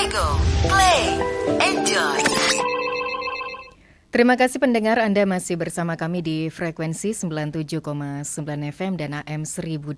Lego, play, enjoy. Terima kasih pendengar, Anda masih bersama kami di frekuensi 97,9 FM dan AM 1080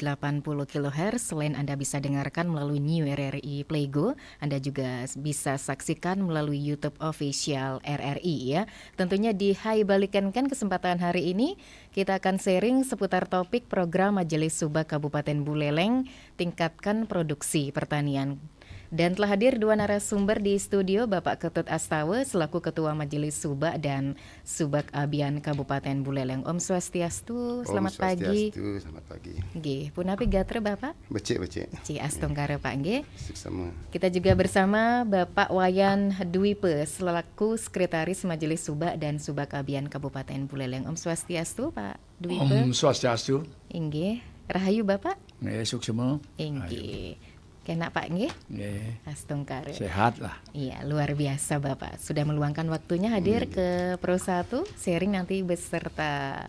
kHz. Selain Anda bisa dengarkan melalui New RRI Playgo, Anda juga bisa saksikan melalui YouTube official RRI ya. Tentunya di Hai Balikan kesempatan hari ini kita akan sharing seputar topik program Majelis Subak Kabupaten Buleleng tingkatkan produksi pertanian. Dan telah hadir dua narasumber di studio, Bapak Ketut Astawa selaku Ketua Majelis Subak dan Subak Abian Kabupaten Buleleng. Om Swastiastu, selamat pagi. Selamat pagi. Nggih, punapi gatre Bapak? Becik. Ci astungkare Pak nggih. Sama. Kita juga bersama Bapak Wayan Dwipe selaku Sekretaris Majelis Subak dan Subak Abian Kabupaten Buleleng. Om Swastiastu, Pak Dwipe. Om Swastiastu. Inggih. Rahayu Bapak? Nggih, suksema. Inggih. Kena Pak nggih? Nggih. Astungkare. Sehat lah. Iya, luar biasa Bapak. Sudah meluangkan waktunya hadir ke Pro 1, sharing nanti beserta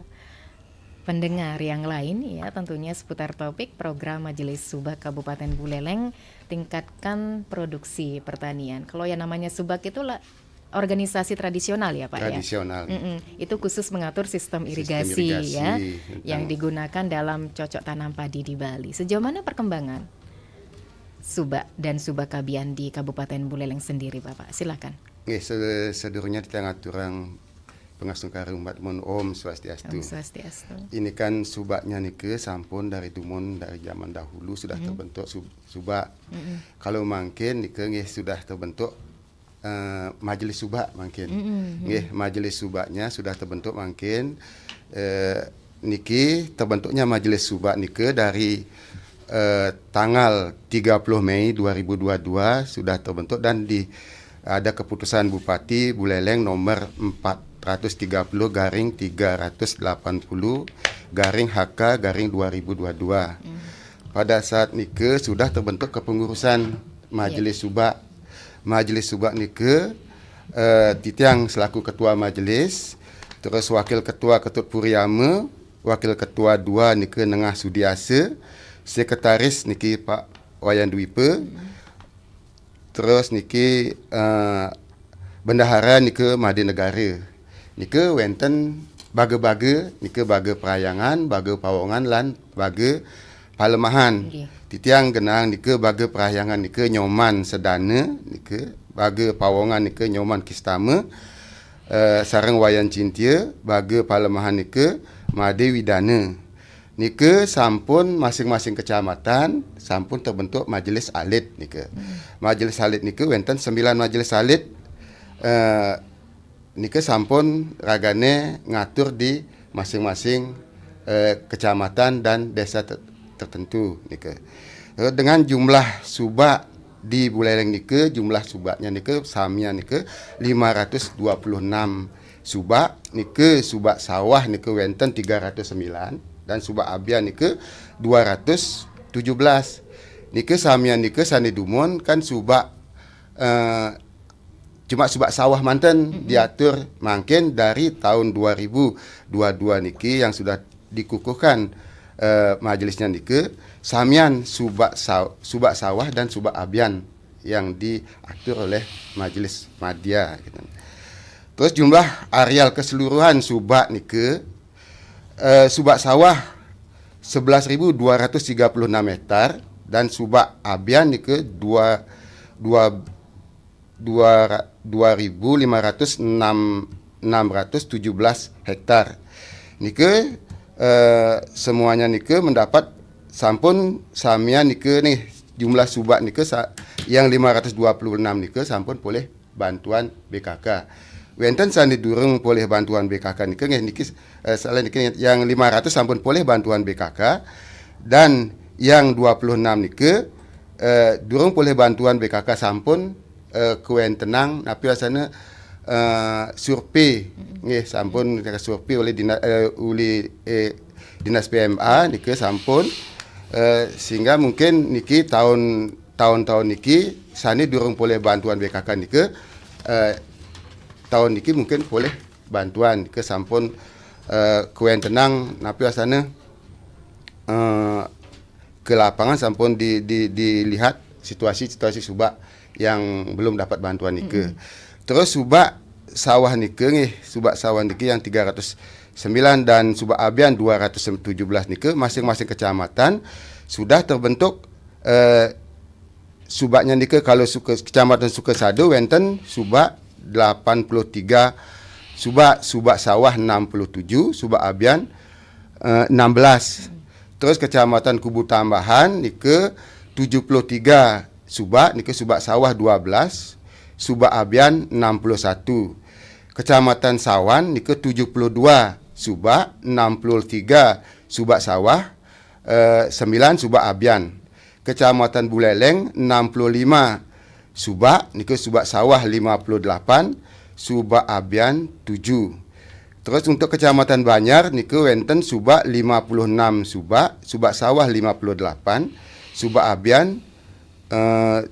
pendengar yang lain ya, tentunya seputar topik program Majelis Subak Kabupaten Buleleng tingkatkan produksi pertanian. Kalau yang namanya Subak itu organisasi tradisional ya Pak tradisional. ya. Itu khusus mengatur sistem irigasi ya, yang digunakan dalam cocok tanam padi di Bali. Sejauh mana perkembangan Subak dan Subak Abian di Kabupaten Buleleng sendiri Bapak? Silakan. Nggih, sedurunnya kita ngaturang pengasungkara umat mun Om Swastiastu. Om Swastiastu. Ini kan subaknya nike sampun dari zaman dahulu sudah terbentuk subak. Kalau mungkin nike nggih sudah terbentuk majelis subak mungkin. Nggih, majelis subaknya sudah terbentuk mungkin niki terbentuknya majelis subak nike dari tanggal 30 Mei 2022 sudah terbentuk dan ada keputusan Bupati Buleleng nomor 430/380/HK/2022. Pada saat nike sudah terbentuk kepengurusan Majelis Subak. Majelis Subak nike Titiang selaku ketua majelis, terus wakil ketua Ketut Puriama, wakil ketua 2 nike Nengah Sudiasa, sekretaris niki Pak Wayan Dwipe, terus niki bendahara niki Madi Negara. Niki wenten baga-baga niki baga perayangan, baga pawongan lan baga palemahan. Titiang genang niki baga perayangan niki Nyoman Sedana, niki baga pawongan niki Nyoman Kistama, sareng Wayan Cintia, baga palemahan niki Made Widana. Nike sampun masing-masing kecamatan sampun terbentuk majelis alit nike. Majelis alit nike wenten 9 majelis alit nike sampun ragane ngatur di masing-masing kecamatan dan desa tertentu nike. Dengan jumlah subak di Buleleng nike, jumlah subaknya nike samia nike 526 subak nike. Subak sawah nike wenten 309 dan subak abian nike 217. Nike samia nike sani dumun kan subak cuma subak sawah manten diatur mungkin dari tahun 2022 niki yang sudah dikukuhkan majelisnya nike samian subak sawah dan subak abian yang diatur oleh majelis madya gitu. Terus jumlah areal keseluruhan subak nike subak sawah 11.236 hektar dan subak abian nike 2.517 hektar. Nike semuanya nike mendapat sampun samia nike nih jumlah subak nike yang 526 nike sampun boleh bantuan BKK. Wenten sandi durung boleh bantuan BKK niki salah niki yang 500 sampun boleh bantuan BKK dan yang 26 niki durung boleh bantuan BKK sampun kewentenang tapi asana survei nggih sampun survei oleh dinas PMA niki sampun sehingga mungkin niki tahun-tahun niki sani durung boleh bantuan BKK niki tahun niki mungkin boleh bantuan ke sampun kuen tenang napi asana ke lapangan sampun dilihat situasi subak yang belum dapat bantuan nike. Terus subak sawah nike subak sawah nike yang 309 dan subak abian 217 nike, masing-masing kecamatan sudah terbentuk subaknya nike. Kalau kecamatan Sukasado wenten subak 83 subak sawah 67, subak abian 16. Terus kecamatan Kubu Tambahan nike 73 subak nike subak sawah 12, subak abian 61. Kecamatan Sawan nike 72 subak, 63 subak sawah, 9 subak abian. Kecamatan Buleleng 65 subak nike subak sawah 58, subak abian 7. Terus untuk Kecamatan Banyar nike wenten subak 56 subak sawah 58, subak abian 22.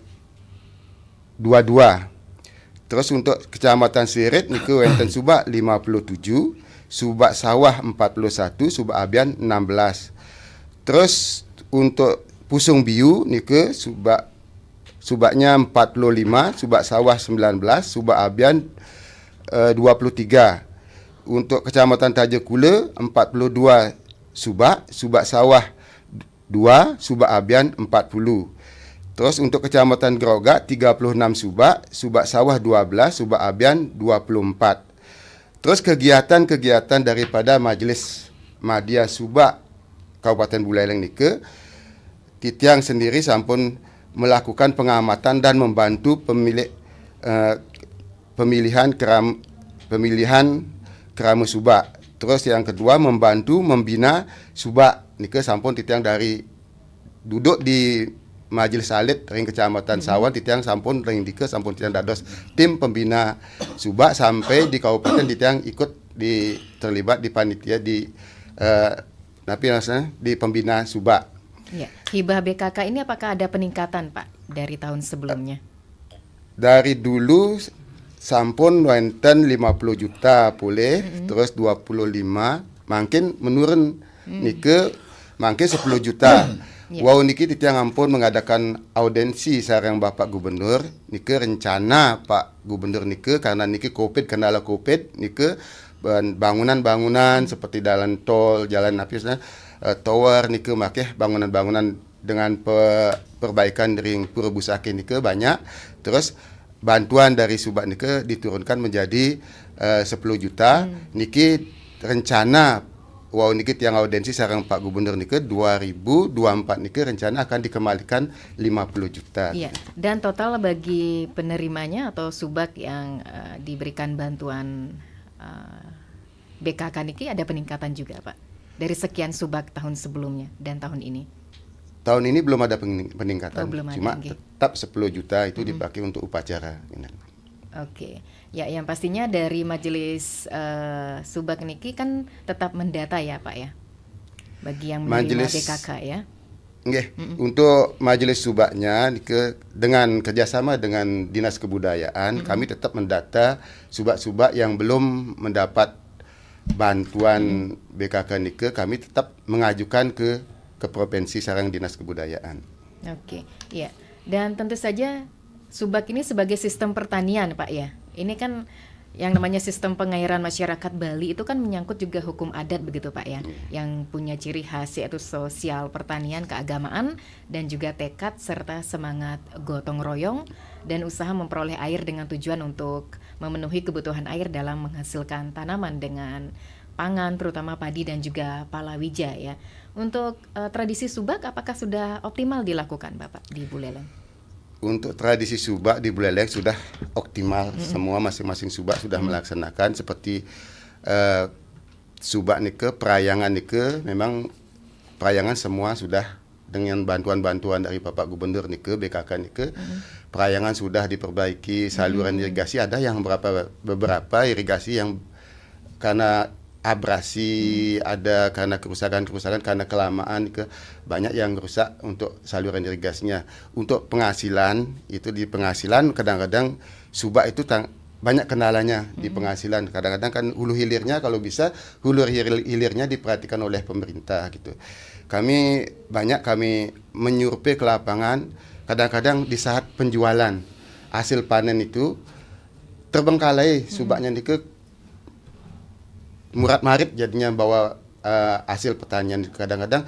Terus untuk Kecamatan Sirit nike wenten subak 57, subak sawah 41, subak abian 16. Terus untuk Pusung Biu nike subaknya 45, subak sawah 19, subak abian 23. Untuk Kecamatan Tajakula 42 subak sawah 2, subak abian 40. Terus untuk Kecamatan Grogat 36 subak sawah 12, subak abian 24. Terus kegiatan-kegiatan daripada Majelis Madya Subak Kabupaten Buleleng nike, Titiang sendiri sampun melakukan pengamatan dan membantu pemilihan kerama subak. Terus yang kedua membantu membina subak nike sampun titiang dari duduk di Majelis Alit ring Kecamatan Sawan, titiang sampun ring dike sampun titiang dados tim pembina subak sampai di kabupaten titiang ikut terlibat di panitia di di pembina subak. Ya, hibah BKK ini apakah ada peningkatan Pak dari tahun sebelumnya? Dari dulu sampun wenten 50 juta boleh, terus 25 makin menurun nike makin 10 juta. Wow niki titiang ampun mengadakan audensi sareng Bapak Gubernur nike rencana Pak Gubernur nike karena niki kendala Covid nike bangunan-bangunan seperti jalan tol, jalan tower nike make bangunan-bangunan dengan perbaikan ring Pura Busake nike banyak. Terus bantuan dari subak nike diturunkan menjadi 10 juta. Niki rencana niki tiang audensi sareng Pak Gubernur nike 2024 nike rencana akan dikembalikan 50 juta. Iya. Dan total bagi penerimanya atau subak yang diberikan bantuan BKK niki ada peningkatan juga Pak dari sekian subak tahun sebelumnya dan tahun ini. Tahun ini belum ada peningkatan, cuma tetap 10 juta itu dipakai untuk upacara. Oke, ya yang pastinya dari Majelis Subak niki kan tetap mendata ya Pak ya, bagi yang menerima BKK ya. Nggih, untuk Majelis Subaknya dengan kerjasama dengan Dinas Kebudayaan, kami tetap mendata subak-subak yang belum mendapat bantuan BKK nike, kami tetap mengajukan ke provinsi sareng Dinas Kebudayaan. Oke, ya. Dan tentu saja subak ini sebagai sistem pertanian, Pak ya. Ini kan yang namanya sistem pengairan masyarakat Bali itu kan menyangkut juga hukum adat begitu Pak ya. Yang punya ciri khas yaitu sosial pertanian, keagamaan dan juga tekad serta semangat gotong royong dan usaha memperoleh air dengan tujuan untuk memenuhi kebutuhan air dalam menghasilkan tanaman dengan pangan terutama padi dan juga palawija ya. Untuk tradisi subak apakah sudah optimal dilakukan Bapak di Buleleng? Untuk tradisi subak di Buleleng sudah optimal, semua masing-masing subak sudah melaksanakan seperti subak nike, perayangan nike, memang perayangan semua sudah dengan bantuan-bantuan dari Bapak Gubernur nike, BKK nike, perayangan sudah diperbaiki, saluran irigasi ada yang beberapa irigasi yang karena abrasi, ada karena kerusakan karena kelamaan banyak yang rusak untuk saluran irigasinya. Untuk penghasilan itu di penghasilan kadang-kadang subak itu banyak kendalanya di penghasilan. Kadang-kadang kan hulu hilirnya kalau bisa hulu hilirnya diperhatikan oleh pemerintah gitu. Kami menyurvei ke lapangan kadang-kadang di saat penjualan hasil panen itu terbengkalai subaknya nike murat marit jadinya bawa hasil pertanian. Kadang-kadang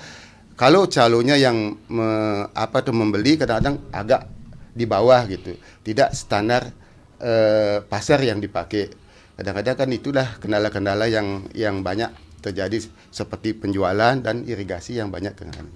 kalau calonnya yang membeli kadang-kadang agak di bawah gitu, tidak standar pasar yang dipakai. Kadang-kadang kan itulah kendala-kendala yang banyak terjadi seperti penjualan dan irigasi yang banyak kadang-kadang.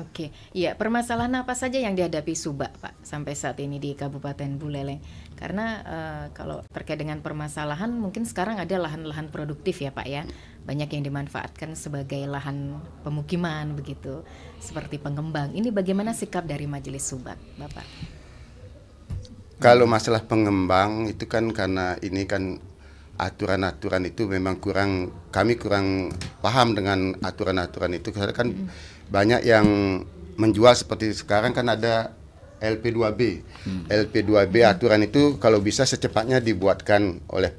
Oke, ya permasalahan apa saja yang dihadapi Subak Pak sampai saat ini di Kabupaten Buleleng? Karena kalau terkait dengan permasalahan mungkin sekarang ada lahan-lahan produktif ya Pak ya, banyak yang dimanfaatkan sebagai lahan pemukiman begitu, seperti pengembang. Ini bagaimana sikap dari Majelis Subak Bapak? Kalau masalah pengembang itu kan karena ini kan aturan-aturan itu memang kami kurang paham dengan aturan-aturan itu karena kan banyak yang menjual seperti sekarang kan ada LP2B. LP2B aturan itu kalau bisa secepatnya dibuatkan oleh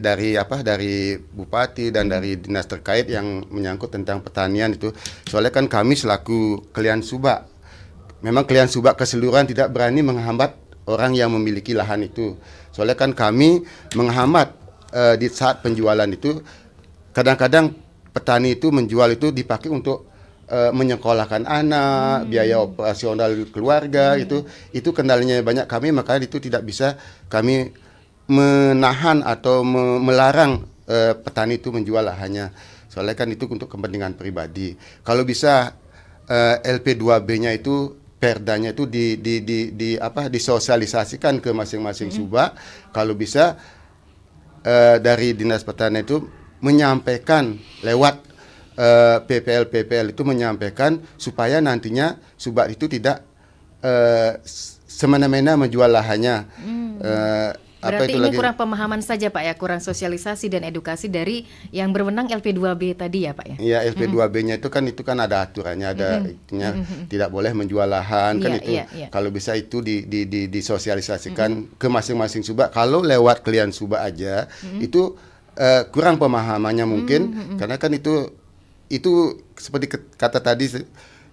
dari bupati dan dari dinas terkait yang menyangkut tentang pertanian itu. Soalnya kan kami selaku Kelian Subak, memang Kelian Subak keseluruhan tidak berani menghambat orang yang memiliki lahan itu. Soalnya kan kami menghambat di saat penjualan itu, kadang-kadang petani itu menjual itu dipakai untuk menyekolahkan anak, biaya operasional keluarga itu kendalanya banyak kami, maka itu tidak bisa kami menahan atau melarang petani itu menjual lahannya. Soalnya kan itu untuk kepentingan pribadi. Kalau bisa LP2B-nya itu perdanya itu disosialisasikan ke masing-masing subak. Kalau bisa dari Dinas Pertanian itu menyampaikan lewat PPL itu menyampaikan supaya nantinya subak itu tidak semena-mena menjual lahannya. Berarti ini kurang pemahaman saja Pak ya, kurang sosialisasi dan edukasi dari yang berwenang LP2B tadi ya Pak ya? Iya, LP2B-nya itu kan ada aturannya, ada itunya, tidak boleh menjual lahan kan itu. Kalau bisa itu disosialisasikan ke masing-masing subak. Kalau lewat Kelian Subak aja itu kurang pemahamannya mungkin karena kan itu seperti kata tadi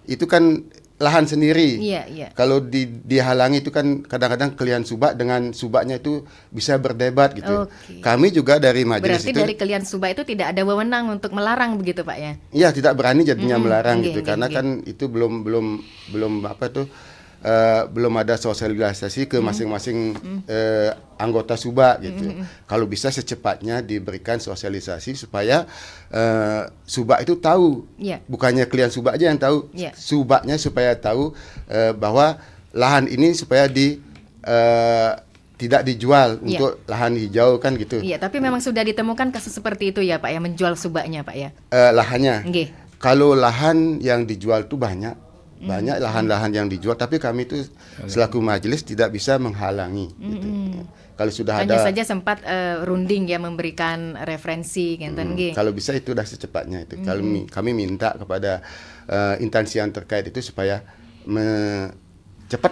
itu kan lahan sendiri. Kalau dihalangi itu kan kadang-kadang Kelian Subak dengan subaknya itu bisa berdebat gitu. Kami juga dari majelis berarti dari Kelian Subak itu tidak ada wewenang untuk melarang begitu Pak ya? Iya, tidak berani jadinya melarang gitu karena kan itu belum ada sosialisasi ke masing-masing anggota subak gitu. Kalau bisa secepatnya diberikan sosialisasi supaya subak itu tahu, bukannya Kelian Subak aja yang tahu, subaknya supaya tahu bahwa lahan ini supaya tidak dijual untuk lahan hijau kan gitu. Iya, tapi memang sudah ditemukan kasus seperti itu ya Pak ya, menjual subaknya Pak ya? Lahannya. Kalau lahan yang dijual itu banyak lahan-lahan yang dijual, tapi kami itu selaku majelis tidak bisa menghalangi gitu. Kalau sudah hanya ada saja sempat runding ya, memberikan referensi kalau bisa itu sudah secepatnya itu. Kami minta kepada instansi yang terkait itu supaya cepat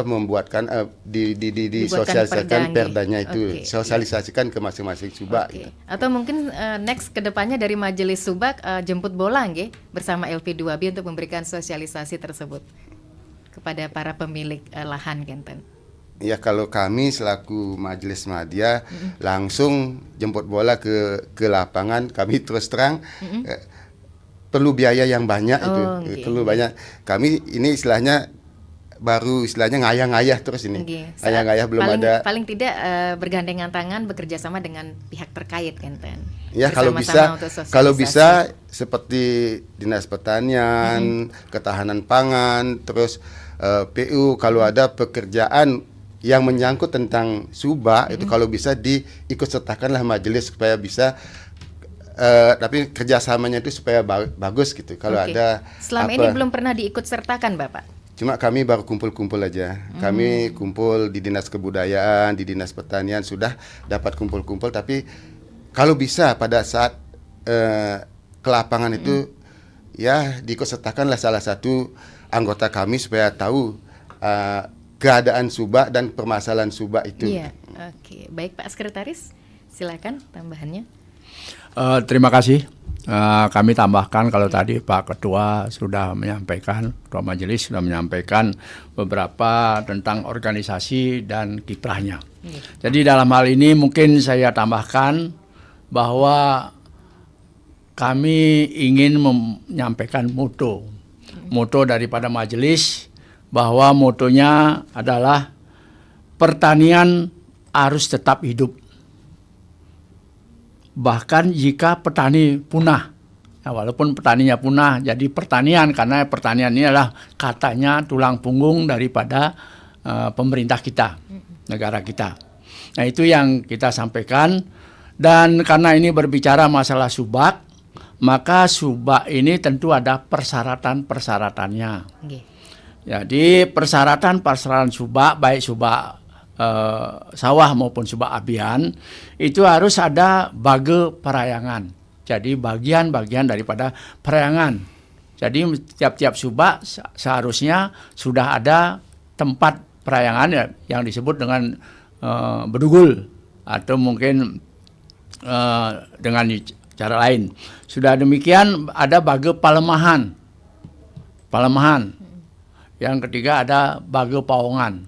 membuatkan disosialisasikan perdanya itu, sosialisasikan ke masing-masing subak. Gitu. Atau mungkin next kedepannya dari Majelis Subak jemput bola bersama LP2B untuk memberikan sosialisasi tersebut kepada para pemilik lahan Kenten. Ya, kalau kami selaku Majelis Madya langsung jemput bola ke lapangan, kami terus terang perlu biaya yang banyak perlu banyak. Kami ini baru istilahnya ngayah-ngayah terus ini. Ngayah-ngayah belum ada. Paling tidak bergandengan tangan bekerja sama dengan pihak terkait Kenten. Ya, kalau bisa seperti Dinas Pertanian, Ketahanan Pangan, terus PU kalau ada pekerjaan yang menyangkut tentang subak itu kalau bisa diikut sertakanlah majelis supaya bisa tapi kerjasamanya itu supaya bagus gitu. Kalau ada selama ini belum pernah diikut sertakan Bapak? Cuma kami baru kumpul-kumpul aja. Kami kumpul di Dinas Kebudayaan, di Dinas Pertanian sudah dapat kumpul-kumpul. Tapi kalau bisa pada saat ke lapangan itu ya diikutsertakanlah salah satu anggota kami supaya tahu keadaan subak dan permasalahan subak itu. Iya, baik Pak Sekretaris, silakan tambahannya. Terima kasih Kami tambahkan kalau tadi Pak Ketua sudah menyampaikan, Ketua Majelis sudah menyampaikan beberapa tentang organisasi dan kiprahnya. Jadi dalam hal ini mungkin saya tambahkan bahwa kami ingin menyampaikan moto daripada majelis, bahwa motonya adalah pertanian harus tetap hidup. Bahkan jika petani punah, walaupun petaninya punah, jadi pertanian, karena pertanian ini adalah katanya tulang punggung daripada pemerintah kita, negara kita. Nah itu yang kita sampaikan. Dan karena ini berbicara masalah subak, maka subak ini tentu ada persyaratan-persyaratannya. Jadi persyaratan subak, baik subak sawah maupun subak abian, itu harus ada bage perayangan. Jadi bagian-bagian daripada perayangan. Jadi tiap-tiap subak seharusnya sudah ada tempat perayangan yang disebut dengan bedugul, atau mungkin dengan cara lain. Sudah demikian ada bage palemahan. Yang ketiga ada bage pawongan.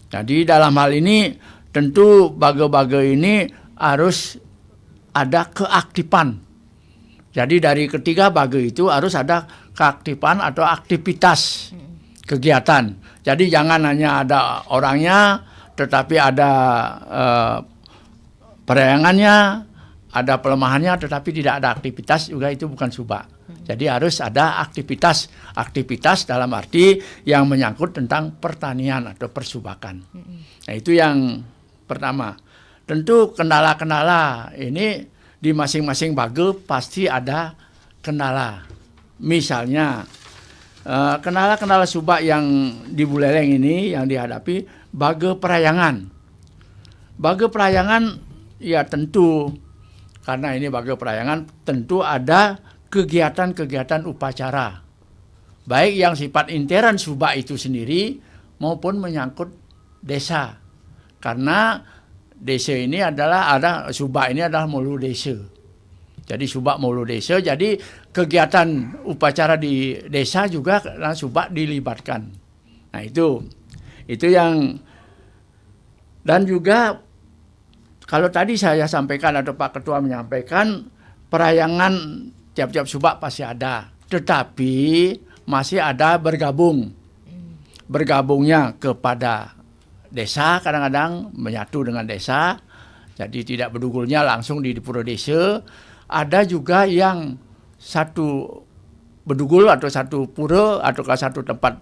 Jadi dalam hal ini tentu bage-bage ini harus ada keaktifan. Jadi dari ketiga bage itu harus ada keaktifan atau aktivitas kegiatan. Jadi jangan hanya ada orangnya, tetapi ada perayangannya, ada pelemahannya, tetapi tidak ada aktivitas, juga itu bukan subak. Jadi harus ada aktivitas dalam arti yang menyangkut tentang pertanian atau persubakan. Nah itu yang pertama. Tentu kendala-kendala ini di masing-masing bage pasti ada kendala. Misalnya kendala-kendala subak yang di Buleleng ini yang dihadapi bage perayangan. Bage perayangan ya tentu, karena ini bage perayangan tentu ada kegiatan-kegiatan upacara, baik yang sifat intern subak itu sendiri maupun menyangkut desa. Karena desa ini ada subak ini adalah mulu desa. Jadi subak mulu desa, jadi kegiatan upacara di desa juga subak dilibatkan. Nah itu yang, dan juga kalau tadi saya sampaikan atau Pak Ketua menyampaikan, perayangan tiap-tiap subak pasti ada, tetapi masih ada bergabungnya kepada desa, kadang-kadang menyatu dengan desa, jadi tidak bedugulnya langsung di pura desa. Ada juga yang satu bedugul atau satu pura atau satu tempat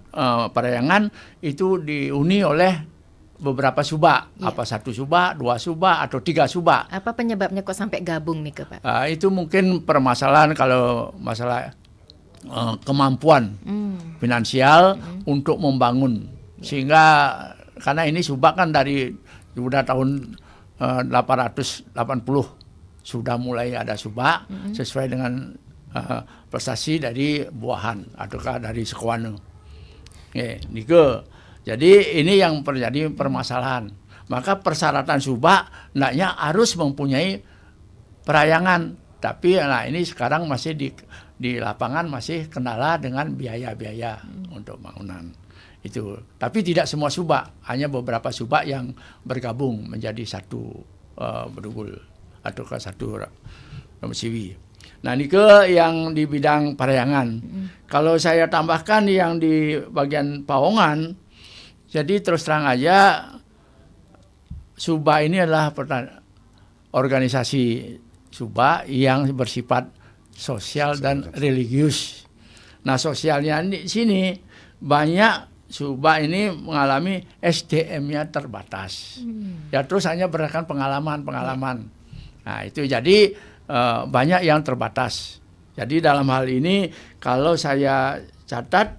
perayangan itu dihuni oleh beberapa subak, apa satu subak, dua subak, atau tiga subak. Apa penyebabnya kok sampai gabung nih Pak? Itu mungkin permasalahan, kalau masalah kemampuan finansial untuk membangun. Sehingga karena ini subak kan dari sudah tahun 880 sudah mulai ada subak sesuai dengan prestasi dari buahan ataukah dari sekuane. Jadi ini yang terjadi permasalahan. Maka persyaratan subak hendaknya harus mempunyai perayangan. Tapi ini sekarang masih di lapangan masih kendala dengan biaya-biaya untuk bangunan. Itu. Tapi tidak semua subak, hanya beberapa subak yang bergabung menjadi satu bedugul atau ke satu siwi. Nah ini yang di bidang perayangan. Kalau saya tambahkan yang di bagian pawongan, jadi terus terang aja subak ini adalah organisasi subak yang bersifat sosial dan religius. Nah sosialnya di sini banyak subak ini mengalami SDM-nya terbatas. Ya terus hanya berdasarkan pengalaman. Nah itu jadi banyak yang terbatas. Jadi dalam hal ini kalau saya catat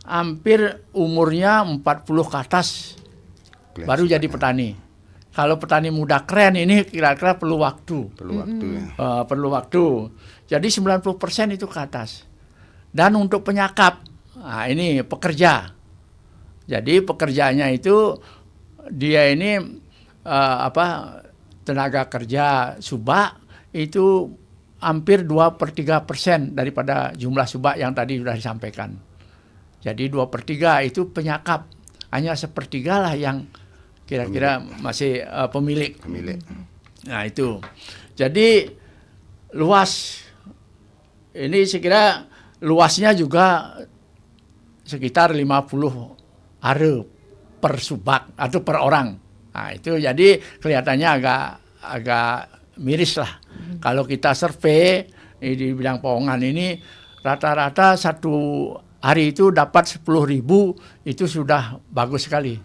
hampir umurnya 40 ke atas baru jadi petani. Kalau petani muda keren ini kira-kira perlu waktu. Perlu waktu. Jadi 90% itu ke atas. Dan untuk penyakap, nah ini pekerja. Jadi pekerjanya itu dia ini tenaga kerja subak itu hampir 2/3% daripada jumlah subak yang tadi sudah disampaikan. Jadi 2/3 itu penyakap, hanya 1/3 lah yang kira-kira masih pemilik. Nah itu, jadi luas. Ini saya kira luasnya juga sekitar 50 are per subak atau per orang. Nah itu jadi kelihatannya agak miris lah. Kalau kita survei di bidang Pawongan ini rata-rata satu hari itu dapat 10.000, itu sudah bagus sekali.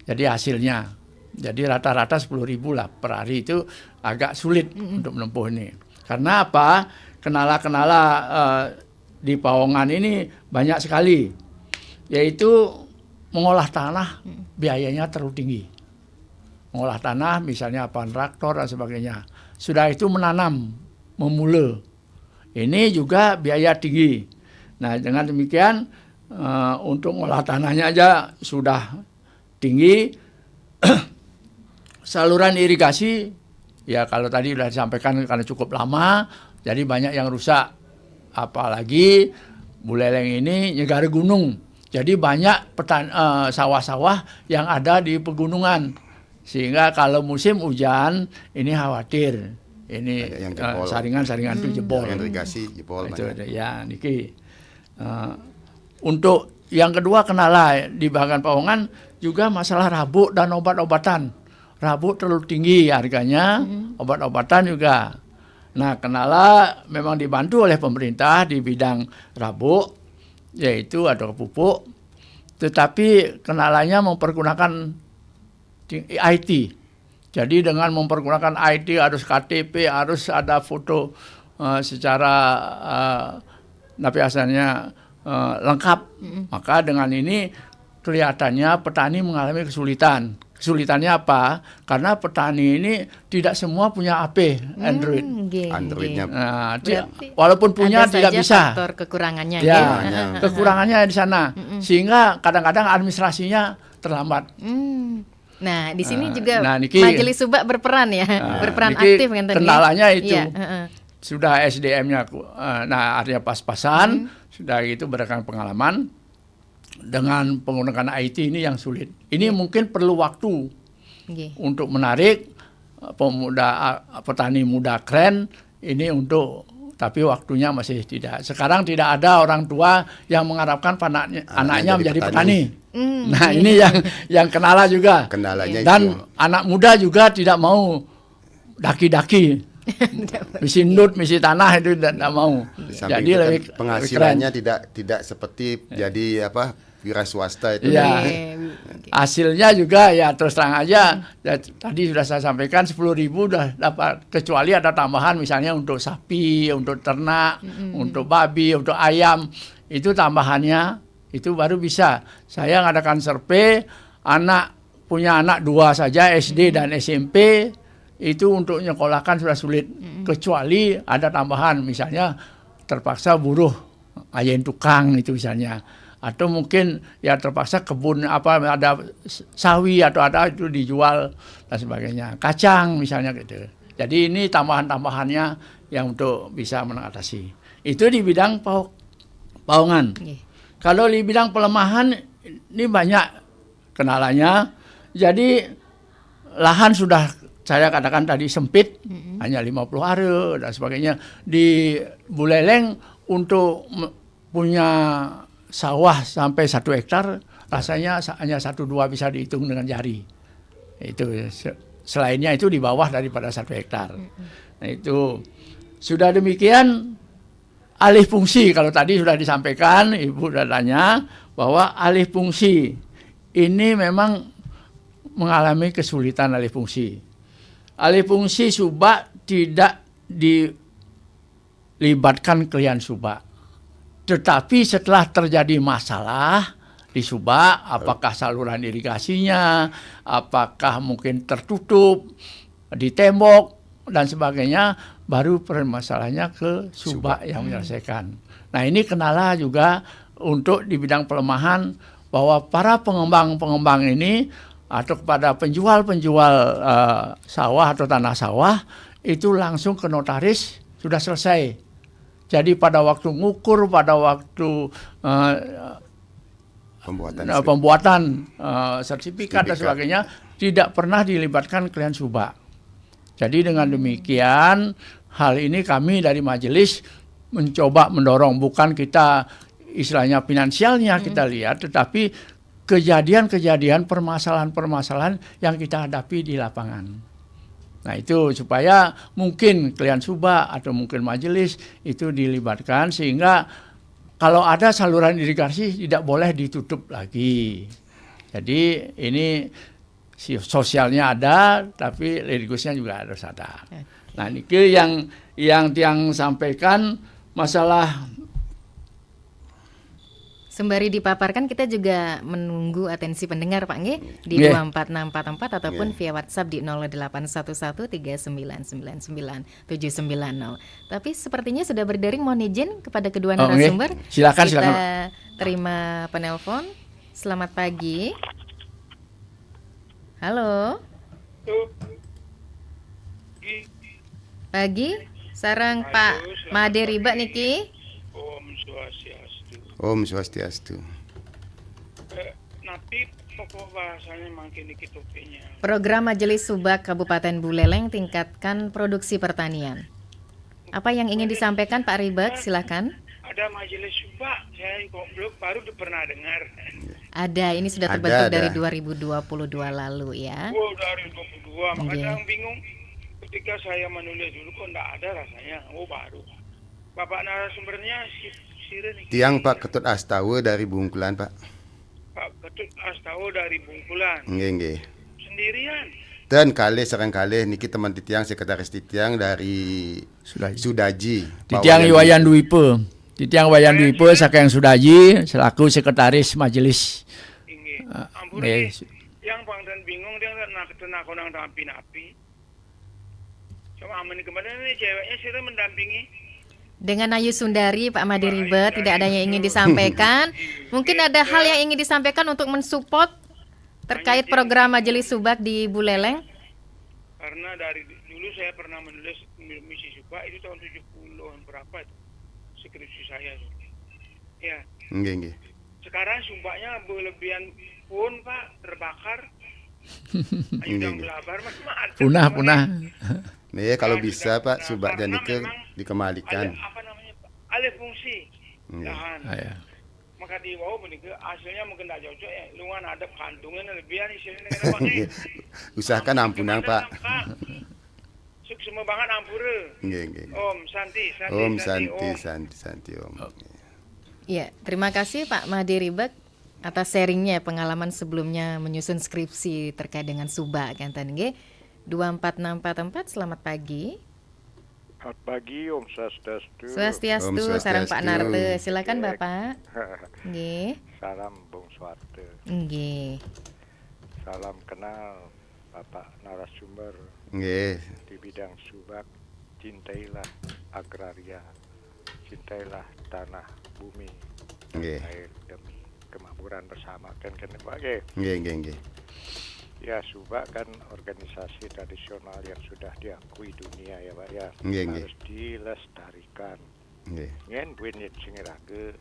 Jadi hasilnya. Jadi rata-rata 10.000 lah per hari, itu agak sulit untuk menempuh ini. Karena apa? Kenala-kenala di Pawongan ini banyak sekali. Yaitu mengolah tanah biayanya terlalu tinggi. Mengolah tanah misalnya traktor dan sebagainya. Sudah itu menanam, memula. Ini juga biaya tinggi. Nah dengan demikian untuk mengolah tanahnya aja sudah tinggi. Saluran irigasi, ya kalau tadi sudah disampaikan karena cukup lama, jadi banyak yang rusak. Apalagi Buleleng ini negara gunung. Jadi banyak sawah-sawah yang ada di pegunungan. Sehingga kalau musim hujan ini khawatir. Ini saringan-saringan itu jebol. Yang irigasi jebol. Itu ya niki. Untuk yang kedua kendala di bagian Pawongan juga masalah rabuk dan obat-obatan. Rabuk terlalu tinggi harganya, obat-obatan juga. Nah, kendala memang dibantu oleh pemerintah di bidang rabuk, yaitu ada pupuk, tetapi kendalanya mempergunakan IT. Jadi dengan mempergunakan IT harus KTP, harus ada foto secara biasanya lengkap. Maka dengan ini kelihatannya petani mengalami kesulitan. Kesulitannya apa? Karena petani ini tidak semua punya HP Android. Androidnya. Nah, walaupun punya tidak bisa. Faktor kekurangannya. Ya, kekurangannya di sana. Sehingga kadang-kadang administrasinya terlambat. Nah, di sini juga niki, Majelis Subak berperan ya, berperan aktif kan tadi. Kendalanya itu. Ya, sudah SDM-nya, artinya pas-pasan, sudah gitu berdasarkan pengalaman. Dengan penggunaan IT ini yang sulit. Ini mungkin perlu waktu untuk menarik petani muda keren ini untuk, tapi waktunya masih tidak. Sekarang tidak ada orang tua yang mengharapkan anaknya menjadi petani. Nah ini yang kendala juga. Kendalanya dan itu. Anak muda juga tidak mau daki-daki. Misi ndut, misi tanah itu tidak mau. Jadi lebih penghasilannya tidak seperti jadi wira swasta itu. Ya, hasilnya juga ya terus terang aja. Ya, tadi sudah saya sampaikan 10.000 sudah dapat, kecuali ada tambahan misalnya untuk sapi, untuk ternak, untuk babi, untuk ayam. Itu tambahannya itu baru bisa. Saya ngadakan survei, punya anak 2 saja SD dan SMP, itu untuk nyekolahkan sudah sulit. Kecuali ada tambahan misalnya terpaksa buruh ayen tukang itu misalnya. Atau mungkin ya terpaksa kebun ada sawi atau ada itu dijual dan sebagainya. Kacang misalnya gitu. Jadi ini tambahan-tambahannya yang untuk bisa mengatasi. Itu di bidang Pawongan. Kalau di bidang pelemahan ini banyak kendalanya. Jadi lahan sudah saya katakan tadi sempit, hanya 50 are dan sebagainya. Di Buleleng untuk punya sawah sampai 1 hektar rasanya hanya 1-2 bisa dihitung dengan jari. Itu selainnya itu di bawah daripada 1 hektar. Nah itu sudah demikian alih fungsi, kalau tadi sudah disampaikan Ibu sudah tanya bahwa alih fungsi ini memang mengalami kesulitan alih fungsi. Alih fungsi subak tidak dilibatkan klien subak. Tetapi setelah terjadi masalah di subak, apakah saluran irigasinya, apakah mungkin tertutup, di tembok, dan sebagainya, baru permasalahannya ke subak yang menyelesaikan. Nah ini kendala juga untuk di bidang pelemahan, bahwa para pengembang-pengembang ini, atau kepada penjual-penjual sawah atau tanah sawah, itu langsung ke notaris, sudah selesai. Jadi pada waktu ngukur, pada waktu pembuatan sertifikat dan sebagainya tidak pernah dilibatkan klien Subak. Jadi dengan demikian hal ini kami dari majelis mencoba mendorong, bukan kita istilahnya finansialnya kita lihat, tetapi kejadian-kejadian, permasalahan-permasalahan yang kita hadapi di lapangan. Nah itu supaya mungkin klien Subak atau mungkin majelis itu dilibatkan sehingga kalau ada saluran irigasi tidak boleh ditutup lagi. Jadi ini sosialnya ada, tapi lirigusnya juga harus ada. Nah ini yang tiang sampaikan masalah. Sembari dipaparkan kita juga menunggu atensi pendengar Pak nggih di 24644 ataupun via WhatsApp di 081139999790. Tapi sepertinya sudah berdering, mohon izin kepada kedua narasumber. Silakan. Kita terima penelpon. Selamat pagi. Halo. Pagi. Sarang Pak Made Riba niki. Om Swastiastu. Napi pokok bahasanya makin dikit topiknya. Program Majelis Subak Kabupaten Buleleng tingkatkan produksi pertanian. Apa yang ingin disampaikan Pak Ribak? Silakan. Ada Majelis Subak, saya kok belum baru pernah dengar. Ada, ini sudah terbentuk dari 2022 lalu ya. Oh, dari 2022, makanya bingung. Ketika saya menulis dulu kok enggak ada rasanya. Oh, baru. Bapak narasumbernya Tiang Pak Ketut Astawa dari Bungkulan, Pak. Pak Ketut Astawa dari Bungkulan. Nggih. Sendirian. Dan sarang kali niki teman titiang sekretaris titiang dari Sudaji. Titiang Wayan Dwipe. Titiang Wayan Dwipe saking Sudaji selaku sekretaris majelis. Ampun yang pangdan bingung dia nak konang napi. Cuma aman kemarin ini ceweknya sih mendampingi. Dengan Ayu Sundari, Pak Made Ribet, tidak ada yang ingin disampaikan. Mungkin ada hal yang ingin disampaikan untuk mensupport terkait program Majelis Subak di Buleleng. Karena dari dulu saya pernah menulis misi Subak itu tahun 70-an berapa itu skripsi saya. Ya. Nggih. Sekarang Subaknya berlebihan pun Pak terbakar. Ayo belabar punah. Nih kalau bisa Pak Subak dan Nike dikembalikan. Apa namanya Pak? Alih fungsi lahan. Maka di bawah menikah hasilnya mungkin tidak cocok ya. Luan ada kantungnya lebihan isinya dengan pakai. Usahakan ampunan Pak. Semua banget ampure. Nggih. Om Santi. Santi Om. Ya, terima kasih Pak Made Ribet atas sharingnya pengalaman sebelumnya menyusun skripsi terkait dengan Subak kan nggih. 24644, selamat pagi. Selamat pagi, Om Swastiastu. Swastiastu, sarang Pak Narte. Silakan Bapak. Nggih. Salam Bung Swarte. Nggih. Salam kenal Bapak narasumber. Nggih. Di bidang Subak, cintailah agraria. Cintailah tanah bumi. Nggih. Air demi kemakmuran bersama kan bagai. Nggih. Ya, Subak kan organisasi tradisional yang sudah diakui dunia ya Pak ya. Harus dilestarikan. Ngen buin singirage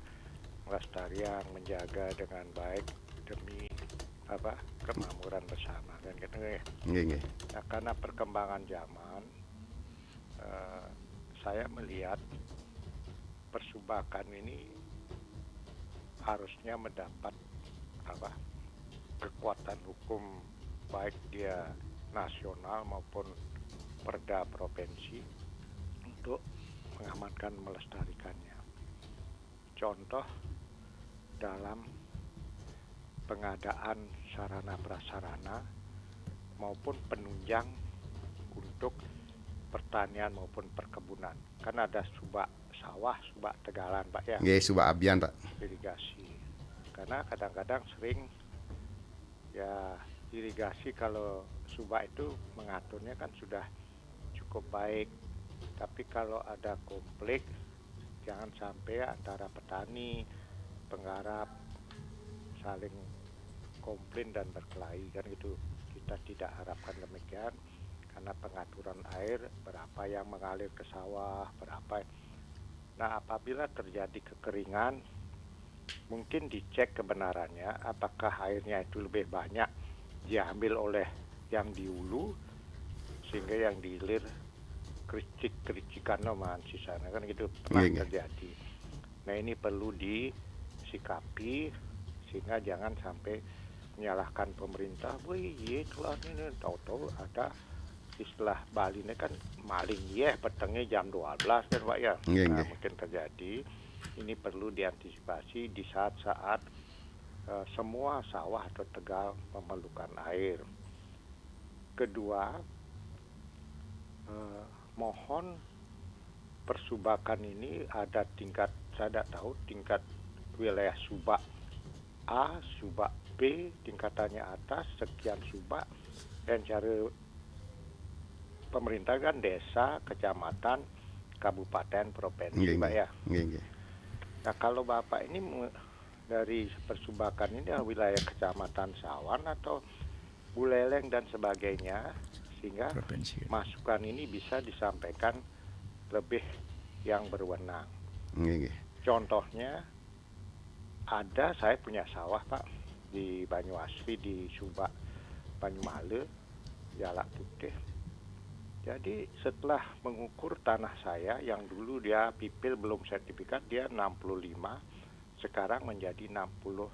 melestarian, menjaga dengan baik demi kemakmuran bersama kan gitu. Nggih. Nah, karena perkembangan zaman saya melihat persubakan ini harusnya mendapat kekuatan hukum baik dia nasional maupun perda provinsi untuk mengamankan melestarikannya. Contoh dalam pengadaan sarana prasarana maupun penunjang untuk pertanian maupun perkebunan. Kan ada subak sawah, subak tegalan Pak ya. Nggih, subak abian Pak. Irigasi. Karena kadang-kadang sering ya irigasi kalau subak itu mengaturnya kan sudah cukup baik, tapi kalau ada konflik jangan sampai antara petani, penggarap saling komplain dan berkelahi kan itu kita tidak harapkan demikian karena pengaturan air berapa yang mengalir ke sawah, berapa. Nah, apabila terjadi kekeringan, mungkin dicek kebenarannya apakah airnya itu lebih banyak diambil oleh yang di hulu sehingga yang di hilir kericikan man sisanya kan gitu pernah terjadi. Nah, ini perlu disikapi sehingga jangan sampai menyalahkan pemerintah. Wih, kalau ini tahu-tahu ada istilah Bali ini kan maling petengnya jam 12 kan Pak ya. Nah, mungkin terjadi. Ini perlu diantisipasi di saat-saat semua sawah atau tegal memerlukan air. Kedua, mohon persubakan ini ada tingkat, saya tidak tahu tingkat wilayah subak A, subak B, tingkatannya atas sekian subak, dan cara pemerintah kan desa, kecamatan, kabupaten, provinsi Pak ya. Nah, kalau Bapak ini dari persubakan ini wilayah kecamatan Sawan atau Buleleng dan sebagainya, sehingga masukan ini bisa disampaikan lebih yang berwenang. Contohnya, saya punya sawah Pak di Banyuasri, di Subak, Banyumale, Jalak Putih. Jadi setelah mengukur tanah saya yang dulu dia pipil belum sertifikat, dia 65, sekarang menjadi 60,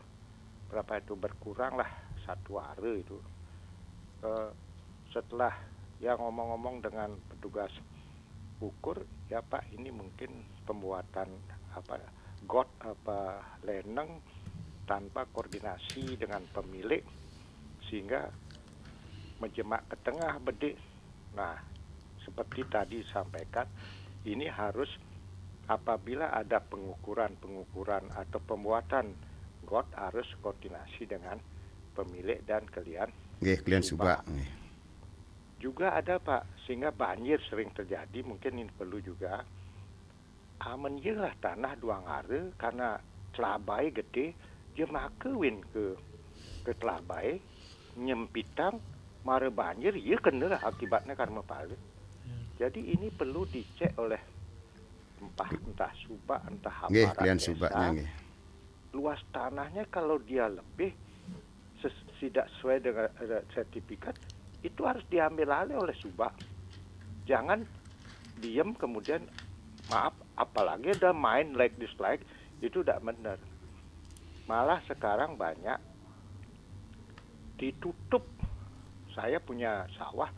berapa itu, berkurang lah 1 are itu. Setelah ya ngomong-ngomong dengan petugas ukur, ya Pak ini mungkin pembuatan got leneng tanpa koordinasi dengan pemilik sehingga menjemak ke tengah bedik. Nah, seperti tadi sampaikan, ini harus apabila ada pengukuran atau pembuatan got harus koordinasi dengan pemilik dan kalian subak. Juga ada Pak, sehingga banjir sering terjadi, mungkin ini perlu juga menjelah tanah 2 are karena telabai gede, dia makewin ke telabai, nyempitang, mare banjir, ya kena akibatnya karena paling. Jadi ini perlu dicek oleh entah subak, entah aparat desa. Luas tanahnya kalau dia lebih tidak sesuai dengan sertifikat, itu harus diambil alih oleh subak. Jangan diam kemudian apalagi ada main like dislike, itu tidak benar. Malah sekarang banyak ditutup. Saya punya sawah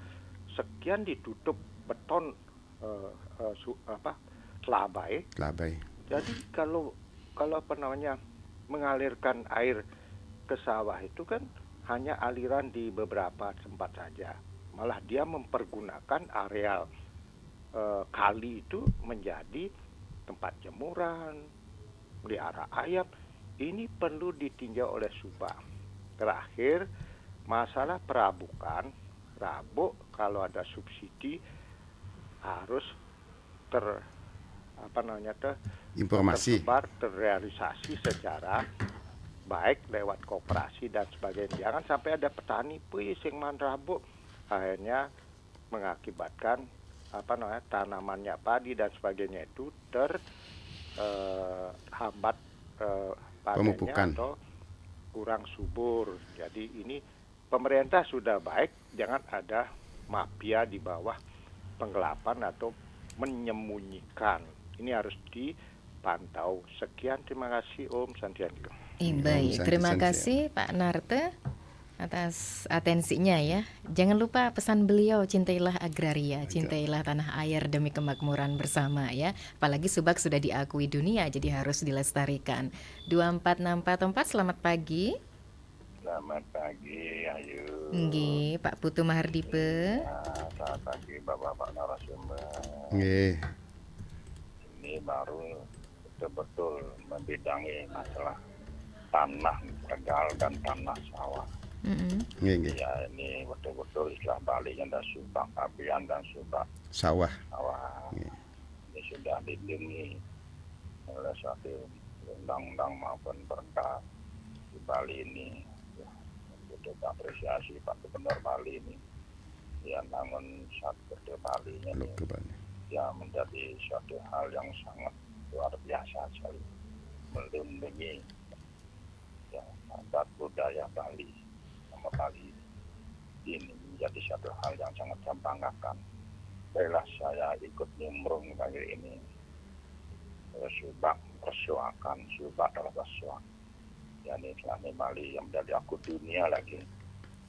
sekian ditutup beton telabai. Jadi kalau mengalirkan air ke sawah itu kan hanya aliran di beberapa tempat saja. Malah dia mempergunakan areal kali itu menjadi tempat jemuran, melihara ayam. Ini perlu ditinjau oleh subak. Terakhir, masalah perabukan. Rabuk kalau ada subsidi harus tersebar, terrealisasi secara baik lewat koperasi dan sebagainya. Jangan sampai ada petani sing man rabuk, akhirnya mengakibatkan tanamannya padi dan sebagainya itu terhambat panennya atau kurang subur. Jadi ini pemerintah sudah baik, jangan ada mafia di bawah penggelapan atau menyembunyikan. Ini harus dipantau. Sekian, terima kasih Om Santiago. Baik, terima kasih Pak Narte atas atensinya ya. Jangan lupa pesan beliau, cintailah agraria, cintailah tanah air demi kemakmuran bersama ya. Apalagi Subak sudah diakui dunia, jadi harus dilestarikan. 2464, selamat pagi. Selamat pagi, Ayu. Nggih, Pak Putu Mahardipe. Selamat pagi, Bapak narasumber. Nggih. Ini baru betul-betul membidangi masalah tanah tegal dan tanah sawah. Nggih. Ya, ini betul-betul istilah Bali-nya ada subak abian dan subak sawah. Ini sudah dilindungi oleh suatu undang-undang maupun perda di Bali ini. Untuk apresiasi Pak Gubernur Bali ini. ya namun satu Bali ini ya menjadi suatu hal yang sangat luar biasa sekali, melindungi ya adat budaya Bali sama Bali ini menjadi satu hal yang sangat saya banggakan. Baiklah saya ikut nimbrung kali ini subak persuakan subak adalah persuak ya ini selama Bali yang menjadi aku dunia lagi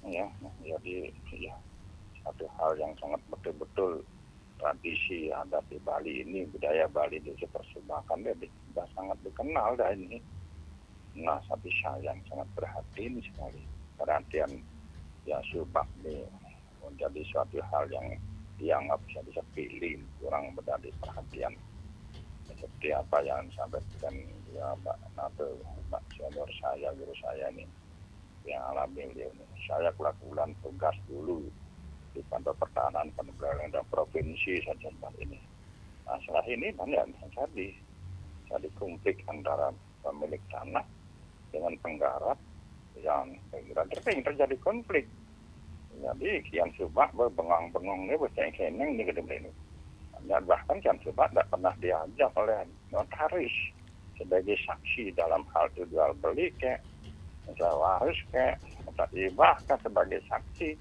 ya jadi ya satu hal yang sangat betul-betul tradisi adat di Bali ini, budaya Bali itu persubakan dia sudah sangat dikenal dah ini. Nah tapi saya yang sangat perhatian sekali perhatian ya subak ini menjadi suatu hal yang dianggap bisa pilih kurang menjadi perhatian seperti apa yang disampaikan ya Mbak Nato, Mbak senior saya, guru saya ini yang alami beliau ini. Saya bulan tugas dulu di kantor pertahanan penegakan dan provinsi saja Mbak ini. Nah setelah ini banyak yang jadi konflik antara pemilik tanah dengan penggarap yang sering terjadi konflik. Jadi kian subak berbengang-bengang ini berceng-cengeng di gedung ini. Dan bahkan kian subak tidak pernah diajak oleh notaris sebagai saksi dalam hal jual beli kayak waris kayak bahkan sebagai saksi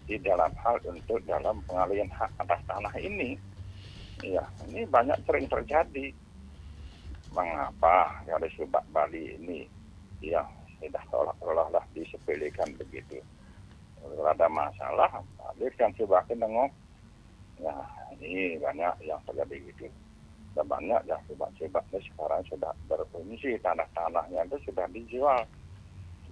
di dalam hal untuk dalam pengalihan hak atas tanah ini. Ya, ini banyak sering terjadi. Mengapa dari subak Bali ini ya sudah seolah-olah disepelekan begitu. Kalau ada masalah, hadir kan sebakin nengok. Nah, ini banyak yang terjadi gitu. Dan banyak ya sebab-sebabnya sekarang sudah berfungsi, tanah-tanahnya itu sudah dijual.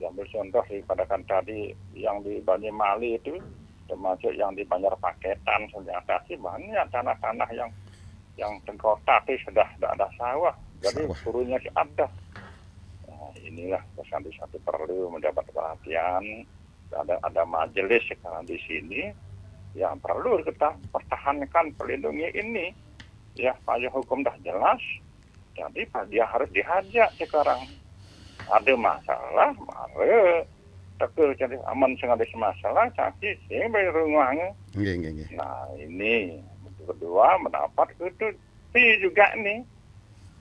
Ambil contoh daripada kan tadi yang di Banyuwangi itu, termasuk yang di Banjar Paketan, ternyata sih banyak tanah-tanah yang tengkotak itu sudah tidak ada sawah. Jadi turunnya sih ada. Nah, inilah pesan di satu perlu mendapat perhatian. Ada majelis sekarang di sini yang perlu kita pertahankan, pelindungi ini ya payung hukum dah jelas, jadi dia harus dihajar sekarang. Ada masalah mare tekul jadi aman sing ada masalah saksi sing bayar rumahnya. Nah ini kedua mendapat itu juga nih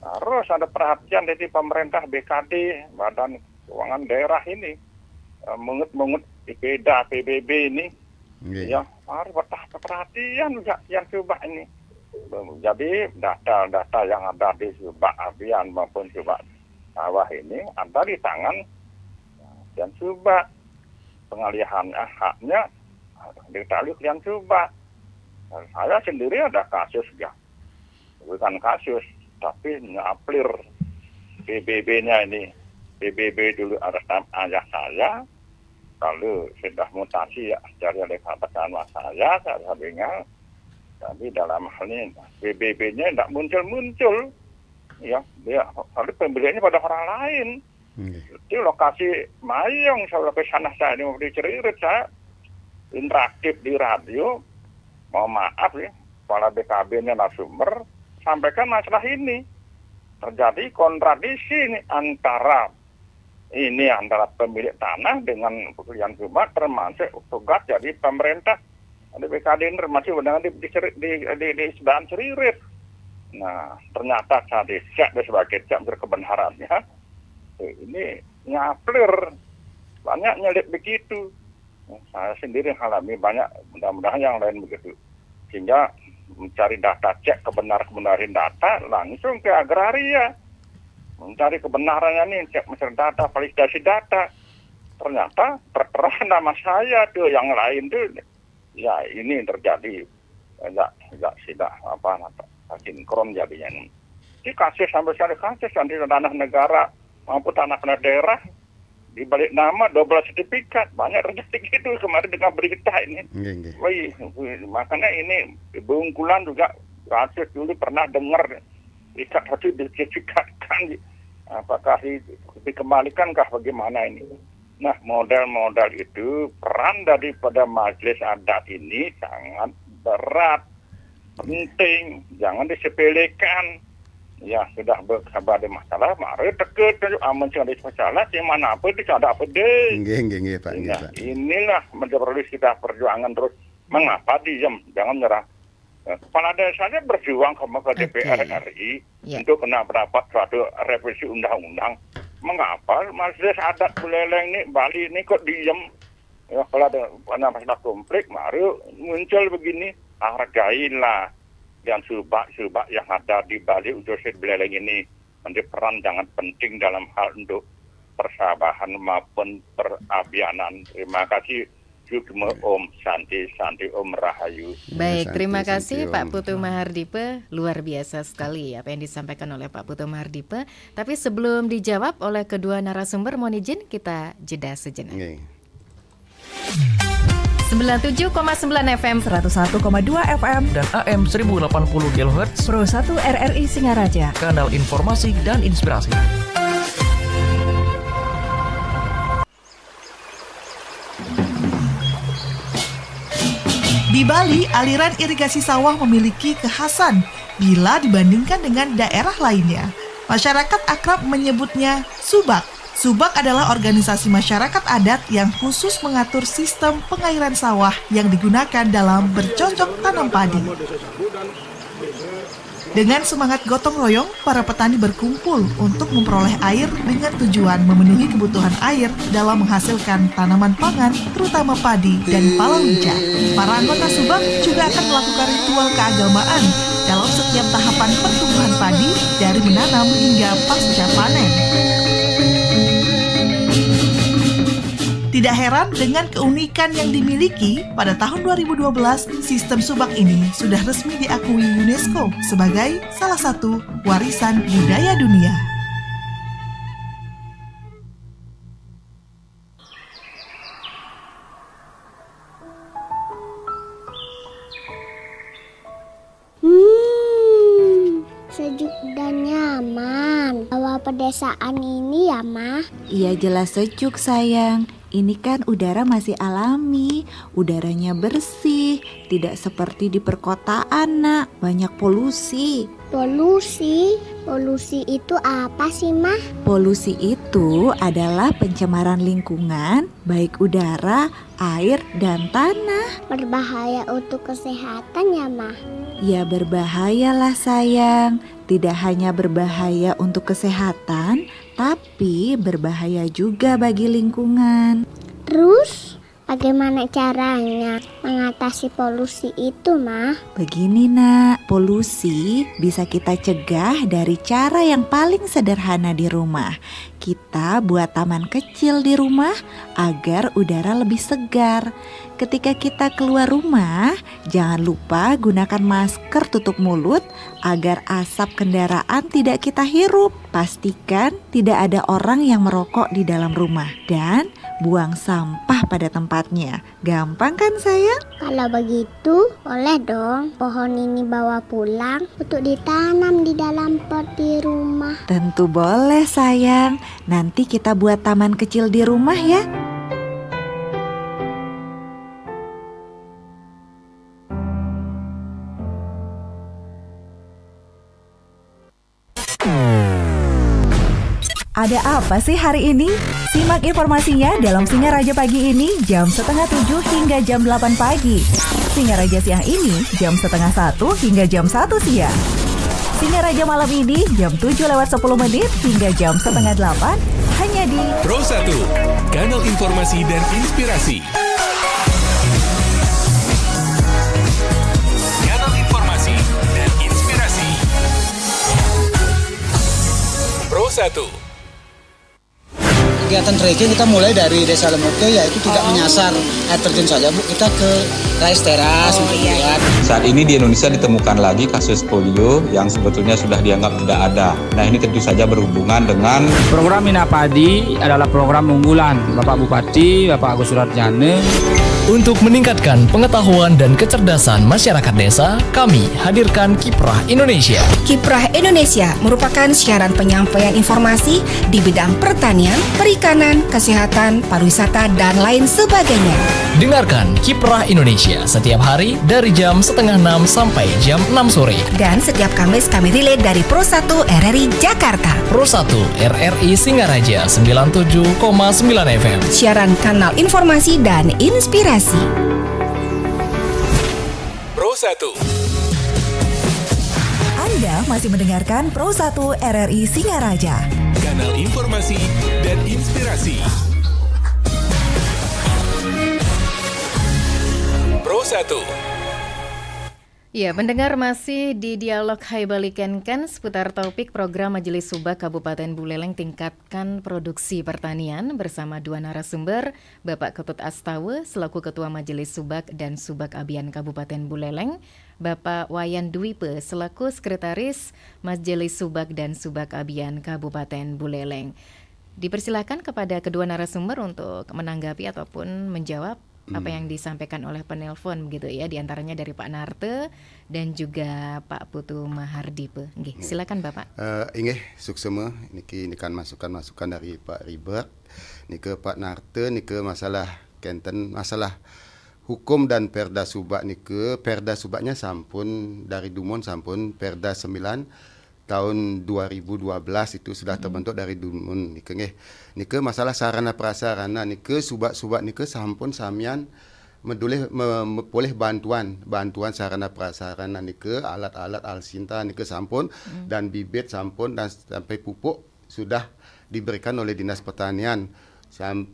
harus ada perhatian dari pemerintah BKD Badan Keuangan Daerah ini mengut IPEDA PBB ini ya harus perhatian juga yang coba ini. Jadi data-data yang ada di Subak Abian maupun Subak Sawah ini ada di tangan dan Subak pengalihan haknya ditarik yang Subak. Saya sendiri ada kasus ya, bukan kasus tapi ngaplir PBB-nya ini. PBB dulu atas nama ayah saya, lalu sudah mutasi ya dari katakan mas saya ingat. Tapi dalam hal ini PBB-nya tidak muncul, ya dia lalu pembeliannya pada orang lain. Itu lokasi Mayong saya ke sana saya ini mau diceririt saya interaktif di radio. Mohon maaf ya, kepala BKB-nya narasumber sampaikan masalah ini terjadi kontradiksi ini antara pemilik tanah dengan pekerjaan Subak termasuk tugas jadi pemerintah. Ada BKD termasuk undangan di sebelah Ceririt. Nah, ternyata saya dicek sebagai cek berkebenarannya. Ini ngaplir. Banyak nyelip begitu. Saya sendiri alami banyak, mudah-mudahan yang lain begitu. Sehingga mencari data, cek kebenaran data, langsung ke agraria. Mencari kebenarannya nih, cek mencari data, validasi data. Ternyata tertera nama saya tuh, yang lain tuh. Ya ini terjadi tidak sinkron jadinya. Ini kasus sampai sekali kasus di tanah negara maupun tanah daerah dibalik nama double sertifikat banyak terjadi gitu kemarin dengan berita ini. Wih, makanya ini Bungkulan juga kasus dulu pernah dengar ikat harus disertifikatkan. Apakah dikembalikan bagaimana ini? Nah, model-model itu peran daripada majelis adat ini sangat berat, penting, jangan disepelekan. Ya, sudah berkabar ada masalah, mari teket aman ada masalah, di mana apa itu ada apa deh. Nggih, Pak. Inilah perlu kita perjuangan terus Mengapa diam? Jangan menyerah. Kepala desanya berjuang ke DPR RI untuk kena pendapat suatu revisi undang-undang. Mengapa majelis adat Buleleng ini Bali ini kok diam? Ya, kalau ada masalah konflik, mari muncul begini, hargailah yang subak yang ada di Bali untuk Buleleng ini menjadi peran sangat penting dalam hal untuk persahabatan maupun perabianan. Terima kasih. Sukma Om Santi Om Rahayu. Baik, terima kasih Pak Putu Mahardipe. Luar biasa sekali apa yang disampaikan oleh Pak Putu Mahardipe. Tapi sebelum dijawab oleh kedua narasumber, mohon izin kita jeda sejenak. 97,9 FM, 101,2 FM, dan AM 1080 kHz Pro 1 RRI Singaraja, kanal informasi dan inspirasi. Di Bali, aliran irigasi sawah memiliki kekhasan bila dibandingkan dengan daerah lainnya. Masyarakat akrab menyebutnya subak. Subak adalah organisasi masyarakat adat yang khusus mengatur sistem pengairan sawah yang digunakan dalam bercocok tanam padi. Dengan semangat gotong royong, para petani berkumpul untuk memperoleh air dengan tujuan memenuhi kebutuhan air dalam menghasilkan tanaman pangan, terutama padi dan palawija. Para anggota subak juga akan melakukan ritual keagamaan dalam setiap tahapan pertumbuhan padi dari menanam hingga pasca panen. Tidak heran dengan keunikan yang dimiliki, pada tahun 2012 sistem subak ini sudah resmi diakui UNESCO sebagai salah satu warisan budaya dunia. Sejuk dan nyaman. Hawa pedesaan ini ya, Mah? Iya, jelas sejuk sayang. Ini kan udara masih alami, udaranya bersih, tidak seperti di perkotaan, Nak. Banyak polusi. Polusi? Polusi itu apa sih, Mah? Polusi itu adalah pencemaran lingkungan, baik udara, air, dan tanah. Berbahaya untuk kesehatan ya, Mah? Ya, berbahayalah sayang. Tidak hanya berbahaya untuk kesehatan, tapi berbahaya juga bagi lingkungan. Terus, bagaimana caranya mengatasi polusi itu, Mah? Begini, Nak. Polusi bisa kita cegah dari cara yang paling sederhana di rumah. Kita buat taman kecil di rumah agar udara lebih segar. Ketika kita keluar rumah, jangan lupa gunakan masker tutup mulut agar asap kendaraan tidak kita hirup. Pastikan tidak ada orang yang merokok di dalam rumah dan buang sampah pada tempatnya. Gampang kan sayang? Kalau begitu, boleh dong pohon ini bawa pulang untuk ditanam di dalam pot di rumah. Tentu boleh sayang. Nanti kita buat taman kecil di rumah ya. Ada apa sih hari ini? Simak informasinya dalam Singaraja Pagi ini jam 6:30 hingga jam 8 pagi. Singaraja Siang ini jam 12:30 hingga jam 1 siang. Singaraja Malam ini jam 7:10 hingga jam 7:30 hanya di Pro 1, kanal informasi dan inspirasi. Kanal informasi dan inspirasi. Pro 1. Kegiatan trekking kita mulai dari Desa Lemoke, yaitu tidak menyasar air terjun saja, Bu. Kita ke Rais Teras untuk lihat. Saat ini di Indonesia ditemukan lagi kasus polio yang sebetulnya sudah dianggap tidak ada. Nah, ini tentu saja berhubungan dengan program Minapadi adalah program unggulan Bapak Bupati, Bapak Agus Suratjana. Untuk meningkatkan pengetahuan dan kecerdasan masyarakat desa, kami hadirkan Kiprah Indonesia. Kiprah Indonesia merupakan siaran penyampaian informasi di bidang pertanian, perikanan, kesehatan, pariwisata, dan lain sebagainya. Dengarkan Kiprah Indonesia setiap hari dari jam 5:30 sampai jam 6 sore. Dan setiap Kamis kami relay dari Pro 1 RRI Jakarta. Pro 1 RRI Singaraja 97,9 FM. Siaran kanal informasi dan inspirasi. 1. Anda masih mendengarkan Pro 1 RRI Singaraja. Kanal informasi dan inspirasi. Pro 1. Ya, pendengar masih di Dialog Hai Balikenkan seputar topik program Majelis Subak Kabupaten Buleleng tingkatkan produksi pertanian bersama dua narasumber, Bapak Ketut Astawa selaku Ketua Majelis Subak dan Subak Abian Kabupaten Buleleng, Bapak Wayan Dwipe selaku Sekretaris Majelis Subak dan Subak Abian Kabupaten Buleleng. Dipersilakan kepada kedua narasumber untuk menanggapi ataupun menjawab apa yang disampaikan oleh penelpon gitu ya, diantaranya dari Pak Narte dan juga Pak Putu Mahardipe. Nggih, silakan Bapak. Inggih suksema niki kan masukan-masukan dari Pak Ribert. Nike Pak Narte nike masalah kenten masalah hukum dan Perda Subak nike Perda Subaknya sampun dari Dumon sampun Perda 9 tahun 2012 itu sudah terbentuk dari Dumon nike nggih. Nike masalah sarana prasarana nike subak-subak nike sampun samian boleh bantuan sarana prasarana nike alat-alat alsinta nike sampun dan bibit sampun dan sampai pupuk sudah diberikan oleh Dinas Pertanian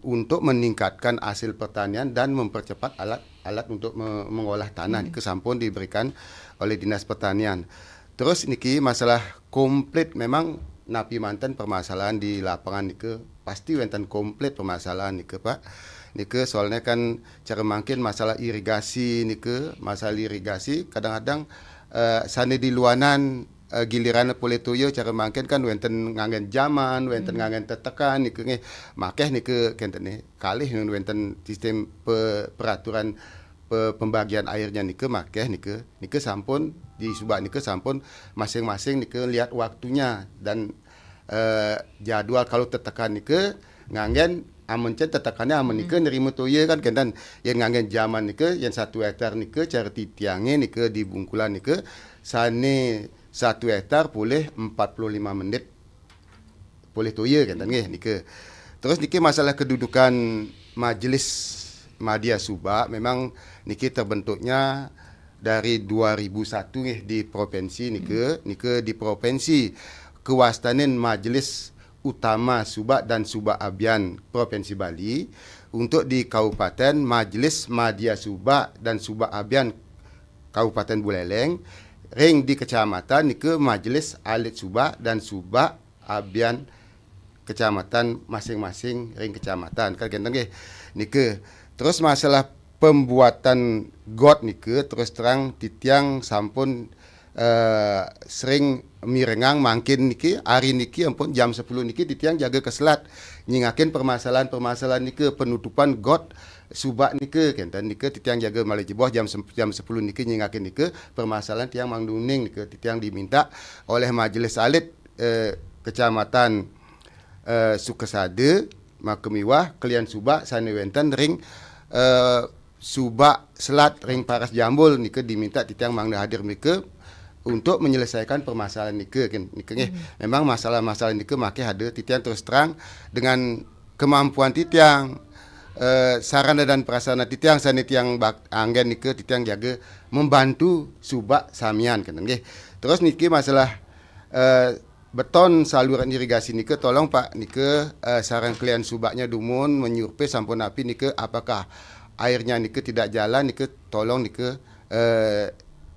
untuk meningkatkan hasil pertanian dan mempercepat alat untuk mengolah tanah nike sampun diberikan oleh Dinas Pertanian. Terus niki masalah komplit memang napi mantan permasalahan di lapangan nike pasti wenten komplit permasalahan nike Pak. Nike soalnya kan cara mungkin masalah irigasi nike masalah irigasi kadang-kadang sana di luanan giliran pole toyo cara mungkin kan wenten ngangen zaman wenten ngangen tetekan nike nge makeh nike kenten kalih wenten sistem peraturan pembagian airnya nike makeh nike sampun di Subak nike sampun masing-masing nike lihat waktunya dan jadwal kalau tetekan nike ngangen amencen tetekannya amen nike nerima toye kan kendan yang ngangen zaman nike yang 1 hektar nike cara titiange nike di Bungkulan nike sane 1 hektar boleh 45 menit boleh toye kendan nike. Terus nike masalah kedudukan Majelis Madya Subak memang niki terbentuknya dari 2001 di provinsi nike di provinsi kewastanan Majelis Utama Subak dan Subak Abian Provinsi Bali untuk di Kabupaten Majelis Madya Subak dan Subak Abian Kabupaten Buleleng ring di kecamatan nike Majelis Alit Subak dan Subak Abian kecamatan masing-masing ring kecamatan kan genteng nike. Terus masalah pembuatan got nike terus terang titiang sampun sering mirengang mangkin niki hari niki ampun jam 10 niki titiang jaga keselat nyingakin permasalahan niki penutupan got Subak niki kenten niki titiang jaga malih jeboh jam 10 niki nyingakin niki permasalahan tiang mangduning niki titiang diminta oleh Majelis Alit Kecamatan Sukesade Makemiwah Kelian Subak sane wenten ring Subak Selat ring Paras Jambul nike diminta titiang mangda hadir nike untuk menyelesaikan permasalahan nike memang masalah-masalah nike make ada titiang terus terang dengan kemampuan titiang sarana dan prasarana titiang sane tiang anggen nike titiang jaga membantu Subak samian kan nggih. Terus nike masalah beton saluran irigasi nike tolong Pak nike saran klien Subaknya Dumun menyurvei sampun api nike apakah airnya nike tidak jalan nike tolong nike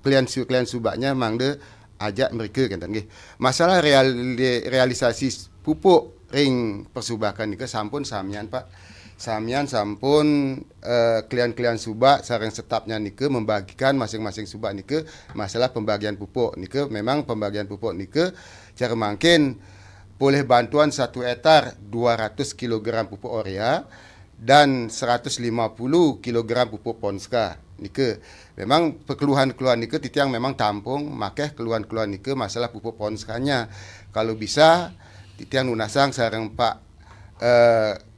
klien Subaknya mangde ajak mereka kan nggih. Masalah realisasi pupuk ring persubakan nike sampun samian Pak. Samian sampun klien Subak sareng setapnya nike membagikan masing-masing Subak nike masalah pembagian pupuk nike memang pembagian pupuk nike cara mungkin boleh bantuan 1 hektar 200 kg pupuk urea dan 150 kg pupuk Ponska nike. Memang keluhan-keluhan nike titiang memang tampung makeh keluhan-keluhan nike masalah pupuk Ponskanya. Kalau bisa titiang nunasang sareng Pak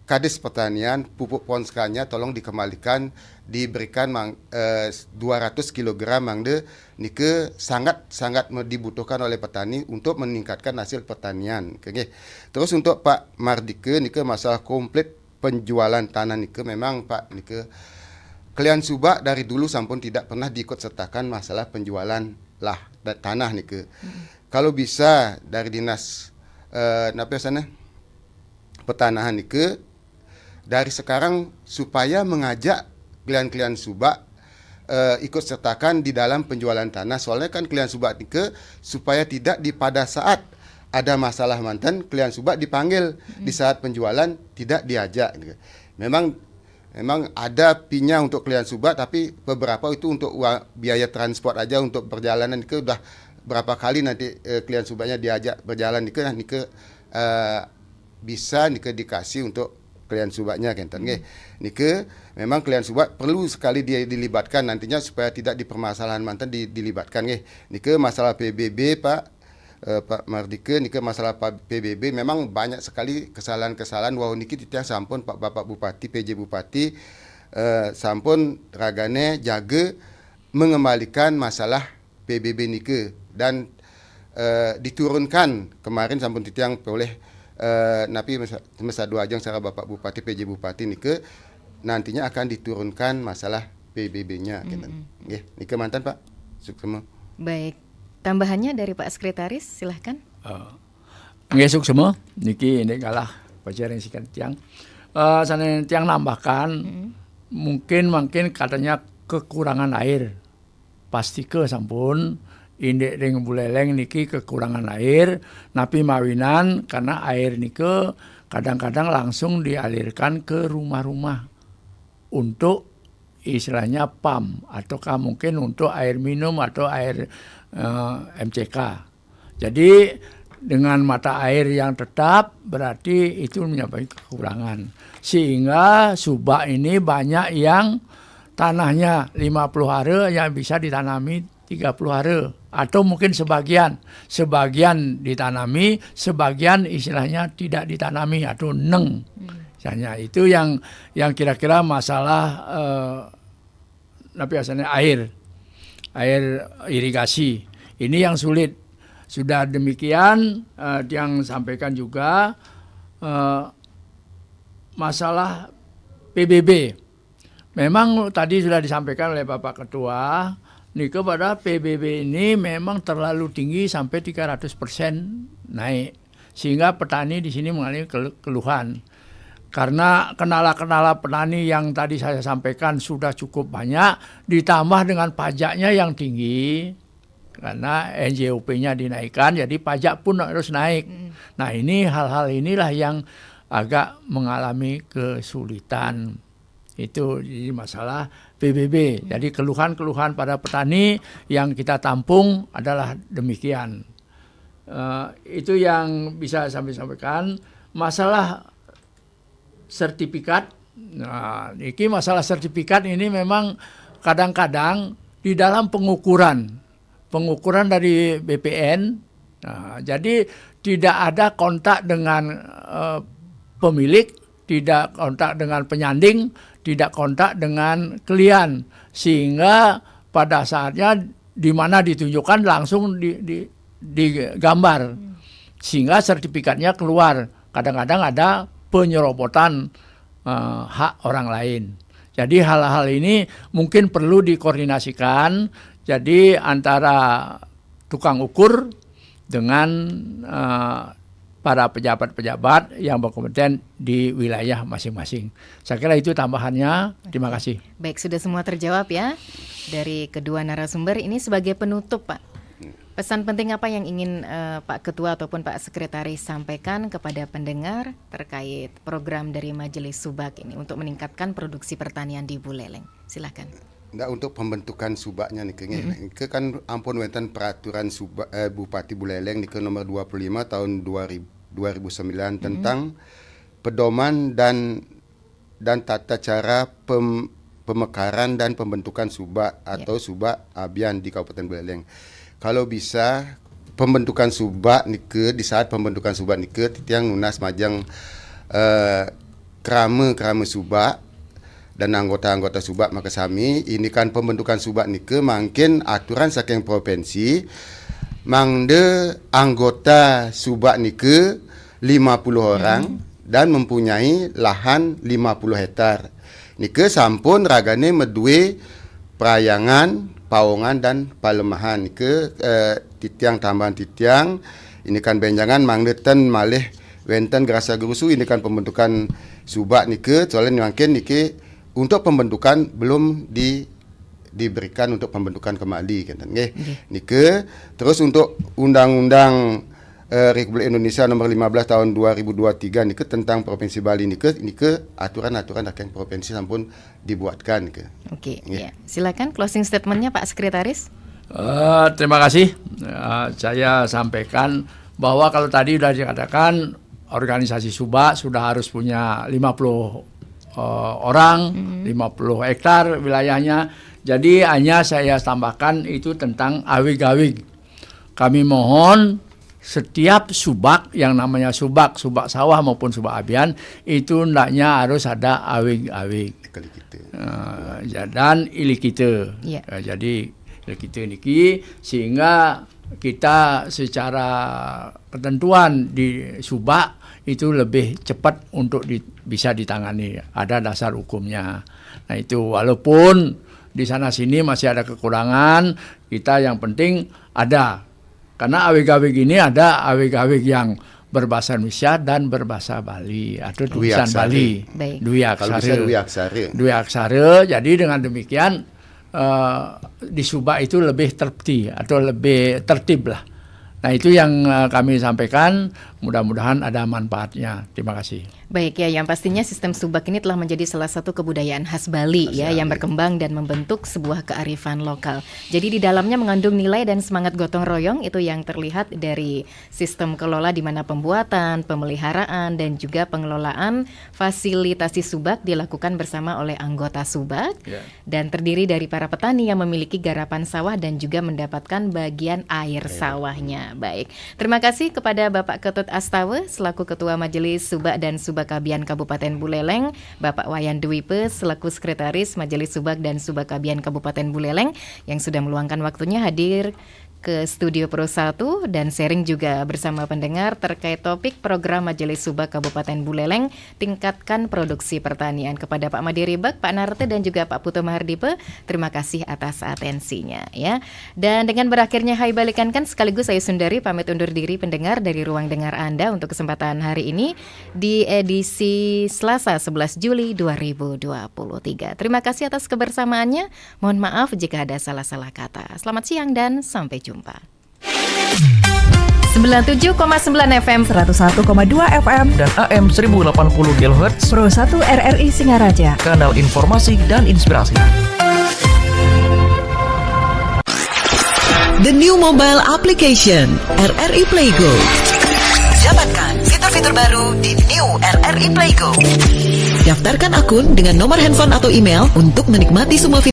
Kadis Pertanian pupuk Ponskanya tolong dikembalikan diberikan 200 kg mangde nike sangat dibutuhkan oleh petani untuk meningkatkan hasil pertanian. Okay. Terus untuk Pak Mardike nike masalah komplit penjualan tanah nike memang Pak nike Kalian subak dari dulu sampun tidak pernah diikut sertakan masalah penjualan lah tanah nike. Kalau bisa dari dinas sana pertanahan nike dari sekarang supaya mengajak klien-klien subak ikut sertakan di dalam penjualan tanah. Soalnya kan klien subak nike supaya tidak pada saat ada masalah mantan klien subak dipanggil di saat penjualan tidak diajak. Memang ada pinya untuk klien subak, tapi beberapa itu untuk biaya transport aja untuk perjalanan ke udah berapa kali nanti klien subaknya diajak berjalan nike bisa nike dikasih untuk klien subaknya kenten nike memang klien subak perlu sekali dia dilibatkan nantinya supaya tidak dipermasalahan mantan dilibatkan nike masalah PBB Pak Mardike nike masalah PBB memang banyak sekali kesalahan-kesalahan wah niki titiang sampun Pak Bapak Bupati PJ Bupati sampun ragane jaga mengembalikan masalah PBB nike dan diturunkan kemarin sampun titiang oleh napi masa 2 ajang secara Bapak Bupati PJ Bupati nike nantinya akan diturunkan masalah PBB-nya nike mantan Pak semua. Baik. Tambahannya dari Pak Sekretaris, silahkan. Ngesuk semua, niki ini kalah pacaran sikan tiang. Sana tiang nambahkan, mungkin katanya kekurangan air. Pasti ke sampun, indek ring buleleng niki kekurangan air, napi mawinan karena air nike kadang-kadang langsung dialirkan ke rumah-rumah untuk istilahnya PAM ataukah mungkin untuk air minum atau air MCK. Jadi dengan mata air yang tetap berarti itu menyebabkan kekurangan. Sehingga subak ini banyak yang tanahnya 50 hari yang bisa ditanami 30 hari atau mungkin sebagian ditanami, sebagian istilahnya tidak ditanami atau neng. Misalnya itu yang kira-kira masalah biasanya air irigasi. Ini yang sulit. Sudah demikian yang sampaikan juga masalah PBB. Memang tadi sudah disampaikan oleh Bapak Ketua, pada PBB ini memang terlalu tinggi sampai 300% naik. Sehingga petani di sini mengalami keluhan. Karena kenala-kenala petani yang tadi saya sampaikan sudah cukup banyak, ditambah dengan pajaknya yang tinggi, karena NJOP-nya dinaikkan, jadi pajak pun harus naik. Nah ini hal-hal inilah yang agak mengalami kesulitan. Itu jadi masalah PBB. Jadi keluhan-keluhan pada petani yang kita tampung adalah demikian. Itu yang bisa saya sampaikan. Masalah sertifikat. Nah, ini masalah sertifikat ini memang kadang-kadang di dalam pengukuran dari BPN. Nah, jadi tidak ada kontak dengan pemilik, tidak kontak dengan penyanding, tidak kontak dengan klien, sehingga pada saatnya di mana ditunjukkan langsung digambar, sehingga sertifikatnya keluar. Kadang-kadang ada penyerobotan hak orang lain. Jadi hal-hal ini mungkin perlu dikoordinasikan. Jadi antara tukang ukur dengan para pejabat-pejabat yang berkompeten di wilayah masing-masing. Saya kira itu tambahannya. Terima kasih. Baik, sudah semua terjawab ya dari kedua narasumber. Ini sebagai penutup, Pak. Pesan penting apa yang ingin Pak Ketua ataupun Pak Sekretaris sampaikan kepada pendengar terkait program dari Majelis Subak ini untuk meningkatkan produksi pertanian di Buleleng? Silakan. Untuk pembentukan subaknya nih kan ampun wenten peraturan Bupati Buleleng nih nomor 25 tahun 2009 tentang pedoman dan tata cara pemekaran dan pembentukan subak atau subak abian di Kabupaten Buleleng. Kalau bisa pembentukan subak nike di saat pembentukan subak nike titiang nunas majang krame subak dan anggota-anggota subak makasami ini kan pembentukan subak nike mungkin aturan saking provinsi mangde anggota subak nike 50 orang dan mempunyai lahan 50 hektar. nike sampun ragane medue perayangan, paongan dan palemahan nike titiang tambahan titiang ini kan benjangan mangleten malih wenten gerasa gerusu ini kan pembentukan subak nike soalnya mungkin nike untuk pembentukan belum diberikan untuk pembentukan kembali kan nggih. Nike terus untuk undang-undang Republik Indonesia nomor 15 tahun 2023 nike tentang Provinsi Bali nike aturan-aturan rakyat provinsi sampun dibuatkan nike. Oke, ya. Silakan closing statementnya Pak Sekretaris. Terima kasih. Saya sampaikan bahwa kalau tadi sudah dikatakan organisasi subak sudah harus punya 50 orang, 50 hektar wilayahnya. Jadi hanya saya tambahkan itu tentang awig-awig. Kami mohon setiap subak yang namanya subak sawah maupun subak abian itu hendaknya harus ada awig-awig. Dan ilikite. Yeah. Jadi ilikite niki sehingga kita secara ketentuan di subak itu lebih cepat untuk bisa ditangani. Ada dasar hukumnya. Nah itu walaupun di sana sini masih ada kekurangan, kita yang penting ada. Karena awig-awig ini ada awig-awig yang berbahasa Indonesia dan berbahasa Bali atau tulisan Bali. Dwi aksara. Jadi dengan demikian di subak itu lebih tertib atau lebih tertib lah. Nah itu yang kami sampaikan, mudah-mudahan ada manfaatnya. Terima kasih. Baik ya, yang pastinya sistem subak ini telah menjadi salah satu kebudayaan khas Bali yang berkembang dan membentuk sebuah kearifan lokal. Jadi di dalamnya mengandung nilai dan semangat gotong royong itu yang terlihat dari sistem kelola di mana pembuatan, pemeliharaan dan juga pengelolaan fasilitasi subak dilakukan bersama oleh anggota subak dan terdiri dari para petani yang memiliki garapan sawah dan juga mendapatkan bagian air sawahnya. Baik, terima kasih kepada Bapak Ketut Astawa selaku Ketua Majelis Subak dan Subakabian Kabupaten Buleleng, Bapak Wayan Dwipe selaku Sekretaris Majelis Subak dan Subakabian Kabupaten Buleleng yang sudah meluangkan waktunya hadir ke Studio Pro 1 dan sharing juga bersama pendengar terkait topik program Majelis Subak Kabupaten Buleleng tingkatkan produksi pertanian. Kepada Pak Madiribek, Pak Narte dan juga Pak Putu Mahardipe, terima kasih atas atensinya ya. Dan dengan berakhirnya Hai Balikan kan sekaligus saya Sundari pamit undur diri pendengar dari ruang dengar Anda untuk kesempatan hari ini di edisi Selasa 11 Juli 2023. Terima kasih atas kebersamaannya. Mohon maaf jika ada salah-salah kata. Selamat siang dan sampai jumpa. 97,9 FM, 101,2 FM, dan AM 1080 kHz Pro 1 RRI Singaraja, kanal informasi dan inspirasi. The new mobile application RRI Playgo. Dapatkan fitur-fitur baru di New RRI Playgo. Daftarkan akun dengan nomor handphone atau email untuk menikmati semua fitur